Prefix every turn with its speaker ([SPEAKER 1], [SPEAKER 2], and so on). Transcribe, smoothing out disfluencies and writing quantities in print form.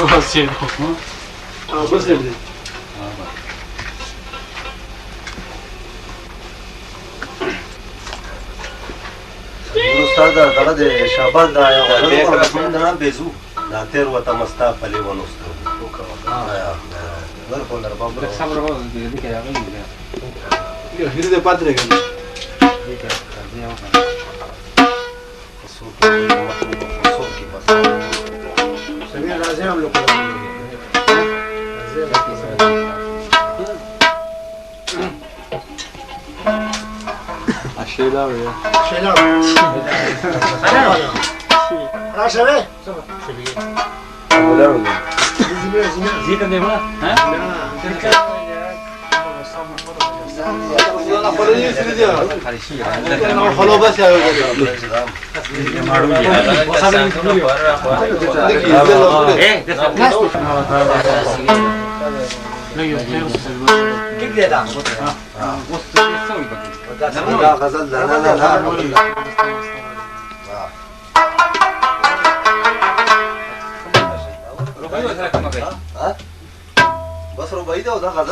[SPEAKER 1] بس يدو
[SPEAKER 2] بس دې
[SPEAKER 3] استاد دغه د شاباش دا یو نه بيزو دا تیر وته مستا پلي ونوستو ور کوندر بابا
[SPEAKER 1] صبر هو دې کې راغلی دی
[SPEAKER 2] یو هیر دې پاتره کې سمیر راځي هم لوکو
[SPEAKER 1] شیلا ویا
[SPEAKER 2] شیلا راشه وې
[SPEAKER 3] ولا
[SPEAKER 1] زیته دی ما ها
[SPEAKER 2] خدا خپل دې سړي دی
[SPEAKER 1] خارشي
[SPEAKER 2] خلو بس یو
[SPEAKER 3] غزل لا بس ربعي ده وده غزل